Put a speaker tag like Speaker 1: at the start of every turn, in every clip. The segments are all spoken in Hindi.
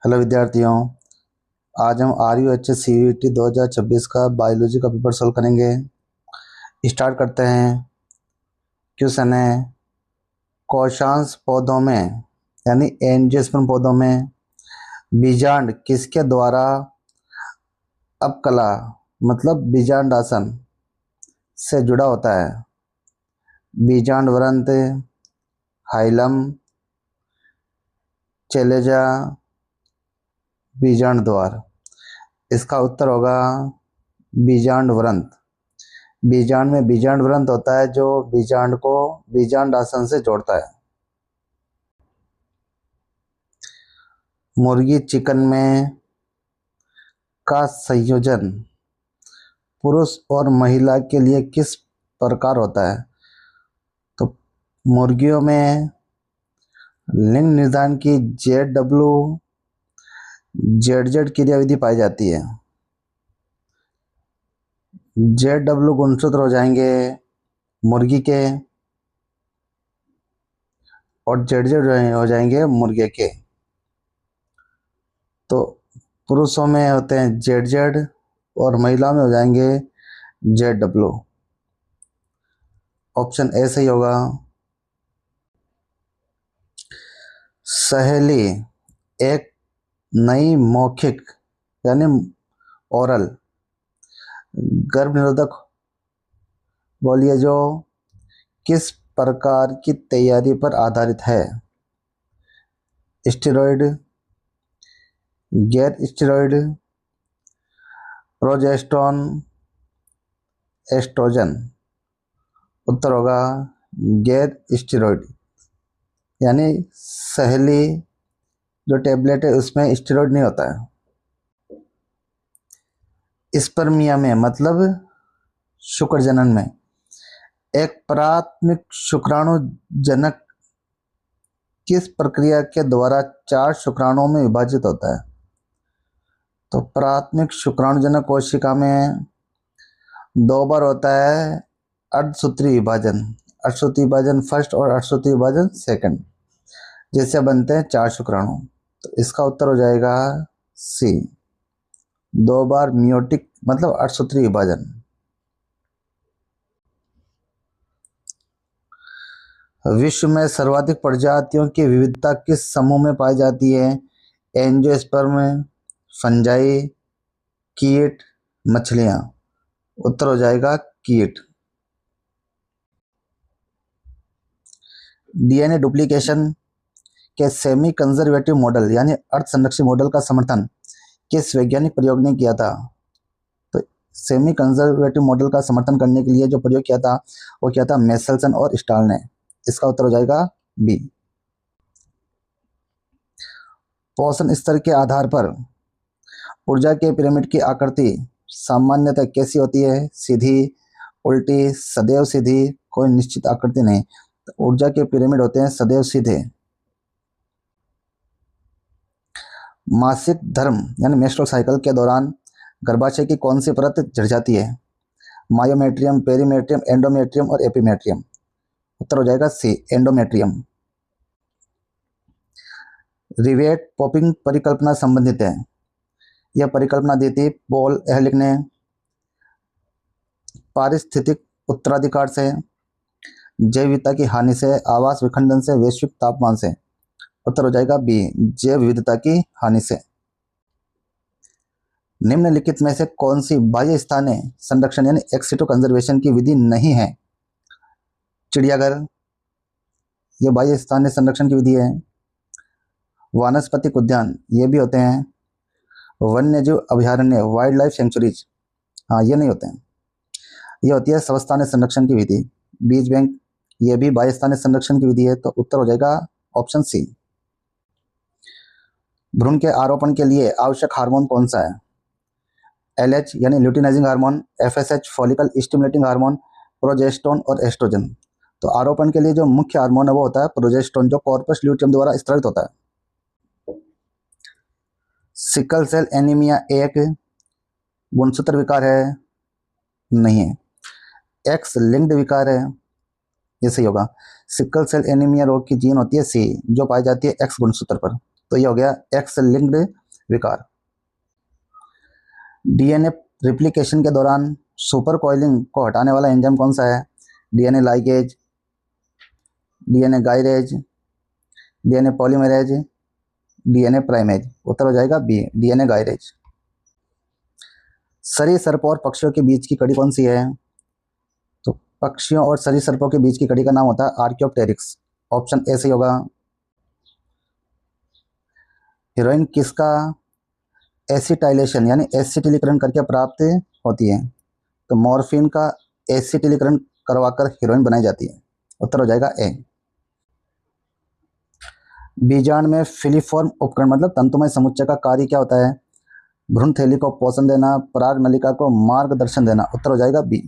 Speaker 1: हेलो विद्यार्थियों, आज हम R U H S C U T 2026 का बायोलॉजी का पेपर सॉल्व करेंगे। स्टार्ट करते हैं। क्वेश्चन है, कोशांश पौधों में यानी एंजियोस्पर्म पौधों में बीजांड किसके द्वारा अपकला मतलब बीजांडासन से जुड़ा होता है? बीजांड वृंत, हाइलम, चेलेजा, बीजांड द्वार। इसका उत्तर होगा बीजांड वृंत। बीजांड में बीजांड वृंत होता है जो बीजांड को बीजांड आसन से जोड़ता है। मुर्गी चिकन में का संयोजन पुरुष और महिला के लिए किस प्रकार होता है? तो मुर्गियों में लिंग निर्धारण की जेड क्रियाविधि पाई जाती है। जेड गुणसूत्र हो जाएंगे मुर्गी के और जेड हो जाएंगे मुर्गे के। तो पुरुषों में होते हैं जेड और महिला में हो जाएंगे जेड। ऑप्शन ए सही होगा। सहेली एक नई मौखिक यानी ओरल गर्भ निरोधक बोलिए जो किस प्रकार की तैयारी पर आधारित है? स्टेरॉइड, गैर स्टेरॉइड, प्रोजेस्टेरोन, एस्ट्रोजन। उत्तर होगा गैर स्टेरॉइड यानी सहेली जो टेबलेट है उसमें स्टेरॉइड नहीं होता है। स्पर्मिया में मतलब शुक्र जनन में एक प्राथमिक शुक्राणु जनक किस प्रक्रिया के द्वारा 4 शुक्राणुओं में विभाजित होता है? तो प्राथमिक शुक्राणु जनक कोशिका में 2 बार होता है अर्धसूत्री विभाजन। अर्धसूत्री विभाजन फर्स्ट और अर्धसूत्री विभाजन सेकंड, जिससे बनते हैं 4 शुक्राणु। तो इसका उत्तर हो जाएगा सी, 2 बार मियोटिक मतलब अर्धसूत्री विभाजन। विश्व में सर्वाधिक प्रजातियों की विविधता किस समूह में पाई जाती है? एंजियोस्पर्म, फंजाई, कीट, मछलियां। उत्तर हो जाएगा कीट। डीएनए डुप्लीकेशन के सेमी कंजर्वेटिव मॉडल यानी अर्ध संरक्षित मॉडल का समर्थन किस वैज्ञानिक प्रयोग ने किया था? तो सेमी कंजर्वेटिव मॉडल का समर्थन करने के लिए जो प्रयोग किया था वो किया था मेसेल्सन और स्टाल ने। इसका उत्तर हो जाएगा बी। पोषण स्तर के आधार पर ऊर्जा के पिरामिड की आकृति सामान्यतः कैसी होती है? सीधी, उल्टी, सदैव सीधी, कोई निश्चित आकृति नहीं। तो ऊर्जा के पिरामिड होते हैं सदैव सीधे। मासिक धर्म यानी मेंस्ट्रुअल साइकिल के दौरान गर्भाशय की कौन सी परत झड़ जाती है? मायोमेट्रियम, पेरीमेट्रियम, एंडोमेट्रियम और एपीमेट्रियम। उत्तर हो जाएगा सी, एंडोमेट्रियम। रिवेट पॉपिंग परिकल्पना संबंधित है। यह परिकल्पना दी थी पॉल एहलिक ने। पारिस्थितिक उत्तराधिकार से, जैव विविधता की हानि से, आवास विखंडन से, वैश्विक तापमान से। उत्तर हो जाएगा बी, जैव विविधता की हानि से। निम्नलिखित में से कौन सी बाह्य स्थानीय संरक्षण यानी एक्सिटो कंजर्वेशन की विधि नहीं है? चिड़ियाघर, यह बाह्य स्थानीय संरक्षण की विधि है। वानस्पतिक उद्यान ये भी होते हैं। वन्यजीव अभयारण्य वाइल्ड लाइफ सेंचुरीज, हाँ ये नहीं होते हैं। ये होती है स्वस्थानीय संरक्षण की विधि। बीज बैंक ये भी बाह्य स्थानीय संरक्षण की विधि है। तो उत्तर हो जाएगा ऑप्शन सी। भ्रूण के आरोपण के लिए आवश्यक हार्मोन कौन सा है? LH यानी luteinizing hormone, FSH follicle stimulating hormone, progesterone और एस्ट्रोजन। तो आरोपण के लिए जो मुख्य हार्मोन है वो होता है प्रोजेस्टेरोन जो कॉर्पस ल्यूटियम द्वारा स्रावित होता है। सिकल सेल एनीमिया एक गुणसूत्र विकार है? नहीं है। एक्स लिंक्ड विकार है, ये सही होगा। सिकल सेल एनीमिया रोग की जीन होती है सी जो पाई जाती है एक्स गुणसूत्र पर। तो ये हो गया एक्स लिंक्ड विकार। डीएनए रिप्लिकेशन के दौरान सुपर कॉइलिंग को हटाने वाला एंजाइम कौन सा है? DNA ligase, DNA gyrase, DNA polymerase, DNA primase. उत्तर हो जाएगा बी, डीएनए गायरेज। सरीसृप और पक्षियों के बीच की कड़ी कौन सी है? तो पक्षियों और सरीसृपों के बीच की कड़ी का नाम होता है आर्कियोप्टेरिक्स। ऑप्शन ए सही होगा। हीरोइन किसका एसिटाइलेशन यानी एसिटिलीकरण करके प्राप्त होती है? तो मॉर्फिन का एसिटिलीकरण करवाकर हीरोइन बनाई जाती है। उत्तर हो जाएगा ए। बीजांड में फिलीफॉर्म उपकरण मतलब तंतुमय समुच्चय का कार्य क्या होता है? भ्रूण थैली को पोषण देना, पराग नलिका को मार्गदर्शन देना। उत्तर हो जाएगा बी।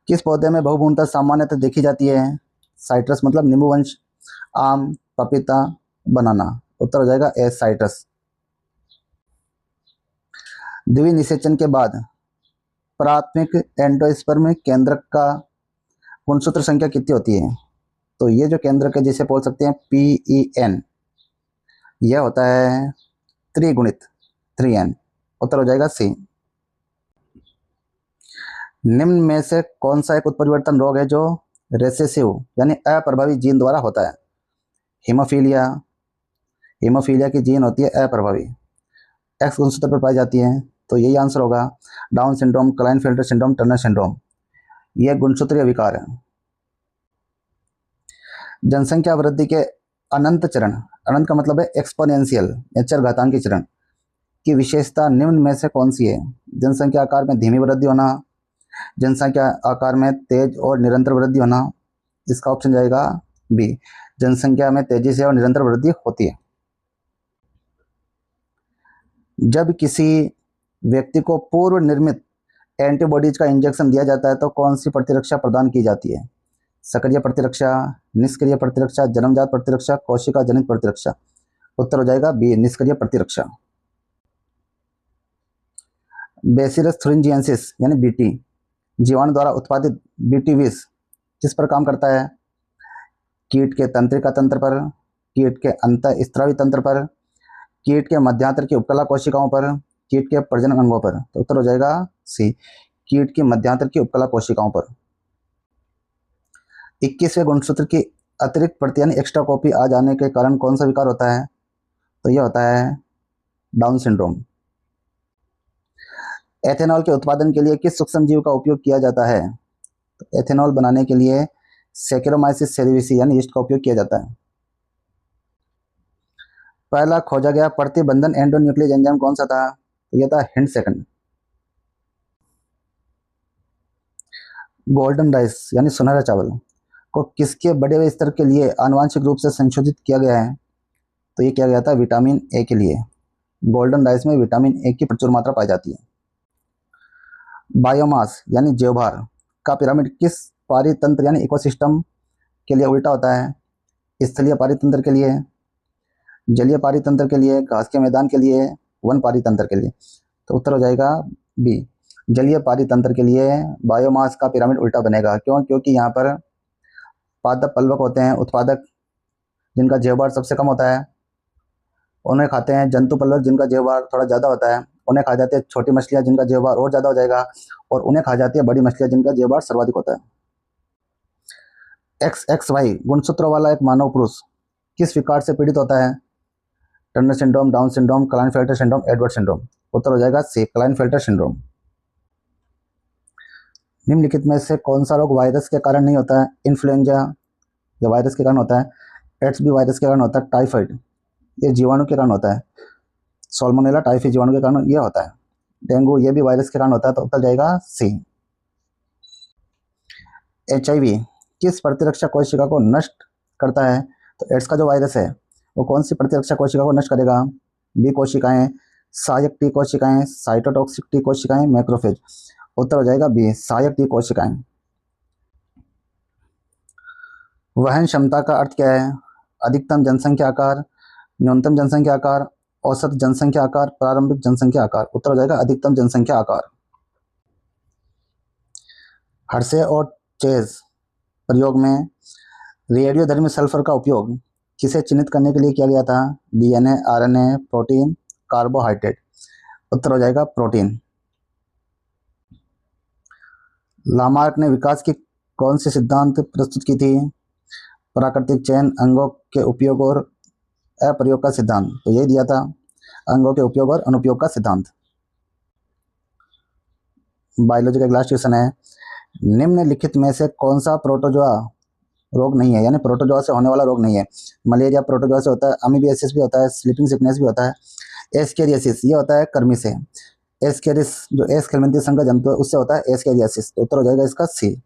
Speaker 1: किस पौधे में बहुभुनता सामान्यतः देखी जाती है? साइट्रस मतलब नींबू वंश, आम, पपीता, बनाना। उत्तर हो जाएगा ए, साइट्रस। द्विनिषेचन के बाद प्राथमिक एंडोस्पर्म केंद्रक का गुणसूत्र संख्या कितनी होती है? तो ये जो केंद्रक है जिसे बोल सकते हैं PEN, यह होता है त्रिगुणित 3N। उत्तर हो जाएगा सी। निम्न में से कौन सा एक उत्परिवर्तन रोग है जो रेसेसिव यानी अप्रभावी जीन द्वारा होता है? हीमोफीलिया, हीमोफीलिया की जीन होती है अप्रभावी, एक्स गुणसूत्र पर पाई जाती है, तो यही आंसर होगा। Down syndrome, Klinefelter syndrome, Turner syndrome, यह गुणसूत्रीय विकार है। जनसंख्या वृद्धि के अनंत चरण, अनंत का मतलब है एक्सपोनेंशियल या चरघातांकी चरण की विशेषता निम्न में से कौन सी है? जनसंख्या आकार में धीमी वृद्धि होना, जनसंख्या आकार में तेज और निरंतर वृद्धि होना। इसका ऑप्शन जाएगा बी, जनसंख्या में तेजी से और निरंतर वृद्धि होती है। जब किसी व्यक्ति को पूर्व निर्मित एंटीबॉडीज का इंजेक्शन दिया जाता है तो कौन सी प्रतिरक्षा प्रदान की जाती है? सक्रिय प्रतिरक्षा, निष्क्रिय प्रतिरक्षा, जन्मजात प्रतिरक्षा, कोशिका जनित प्रतिरक्षा। उत्तर हो जाएगा बी, निष्क्रिय प्रतिरक्षा। बेसिलस थुरिंजिएंसिस यानी बीटी जीवाणु द्वारा उत्पादित बीटी विष किस पर काम करता है? कीट के तंत्रिका तंत्र पर, कीट के अंतःस्रावी तंत्र पर, कीट के मध्यांतर की उपकला कोशिकाओं पर, कीट के प्रजनन अंगों पर। तो उत्तर हो जाएगा सी, कीट की मध्यांतर की उपकला कोशिकाओं पर। 21वें गुणसूत्र की अतिरिक्त प्रति यानी एक्स्ट्रा कॉपी आ जाने के कारण कौन सा विकार होता है? तो यह होता है डाउन सिंड्रोम। एथेनॉल के उत्पादन के लिए किस सूक्ष्म जीव का उपयोग किया जाता है? तो एथेनॉल बनाने के लिए सेकेरोमाइसिस सेरेविसी यानी यीस्ट का उपयोग किया जाता है। पहला खोजा गया प्रतिबंधन एंडोन्यूक्लियस एंजाइम कौन सा था? तो यह था हिंड सेकंड। गोल्डन राइस यानी सुनहरा चावल को किसके बढ़े हुए स्तर के लिए आनुवांशिक रूप से संशोधित किया गया है? तो ये किया गया था विटामिन ए के लिए। गोल्डन राइस में विटामिन ए की प्रचुर मात्रा पाई जाती है। बायोमास यानी जैवभार का पिरामिड किस पारितंत्र यानी इकोसिस्टम के लिए उल्टा होता है? स्थलीय पारितंत्र के लिए, जलीय पारितंत्र के लिए, घास के मैदान के लिए, वन पारितंत्र के लिए। तो उत्तर हो जाएगा बी, जलीय पारितंत्र के लिए बायोमास का पिरामिड उल्टा बनेगा। क्यों? क्योंकि यहाँ पर पादप पल्वक होते हैं, उत्पादक जिनका जैवभार सबसे कम होता है, उन्हें खाते हैं। जंतु पल्वक जिनका जैवभार थोड़ा ज़्यादा होता है, उन्हें खा जाते हैं छोटी मछलियाँ जिनका जैवभार और ज़्यादा हो जाएगा, और उन्हें खा जाती है बड़ी मछलियाँ जिनका जैवभार सर्वाधिक होता है। XXY गुणसूत्रों वाला एक मानव पुरुष किस विकार से पीड़ित होता है? Turner syndrome, Down syndrome, Klinefelter syndrome, Edward syndrome. उत्तर हो जाएगा सी, क्लाइनफेल्टर सिंड्रोम। निम्नलिखित में से कौन सा रोग वायरस के कारण नहीं होता है? इन्फ्लुएंजा ये वायरस के कारण होता है, एड्स भी वायरस के कारण होता है, टाइफाइड ये जीवाणु के कारण होता है, सॉल्मोनेला टाइफी जीवाणु के कारण यह होता है, डेंगू ये भी वायरस के कारण होता है। तो उत्तर जाएगा सी। HIV किस प्रतिरक्षा कोशिका को नष्ट करता है? तो एड्स का जो वायरस है वो कौन सी प्रतिरक्षा कोशिका को नष्ट करेगा? बी कोशिकाएं, सहायक टी कोशिकाएं, साइटोटॉक्सिक टी कोशिकाएं, मैक्रोफेज। उत्तर हो जाएगा बी, सहायक टी कोशिकाएं। वहन क्षमता का अर्थ क्या है? अधिकतम जनसंख्या आकार, न्यूनतम जनसंख्या आकार, औसत जनसंख्या आकार, प्रारंभिक जनसंख्या आकार। उत्तर हो जाएगा अधिकतम जनसंख्या आकार। हर्शे और चेज प्रयोग में रेडियोधर्मी सल्फर का उपयोग किसे चिन्हित करने के लिए किया गया था? DNA, RNA, protein, carbohydrate. उत्तर हो जाएगा प्रोटीन। लामार्क ने विकास की कौन सी सिद्धांत प्रस्तुत की थी? प्राकृतिक चयन, अंगों के उपयोग और अप्रयोग का सिद्धांत। तो यही दिया था, अंगों के उपयोग और अनुपयोग का सिद्धांत। बायोलॉजी का लास्ट क्वेश्चन है, निम्नलिखित में से कौन सा प्रोटोजोआ रोग नहीं है, यानी प्रोटोजोआ से होने वाला रोग नहीं है? मलेरिया प्रोटोजोआ से होता है, अमीबियासिस भी होता है, स्लीपिंग सिकनेस भी होता है, एस्केरियासिस ये होता है कर्मी से, एस्केरिस जो एस्केलमेंथिस संघ का जंतु है उससे होता है एस्केरियासिस। तो उत्तर हो जाएगा इसका सी।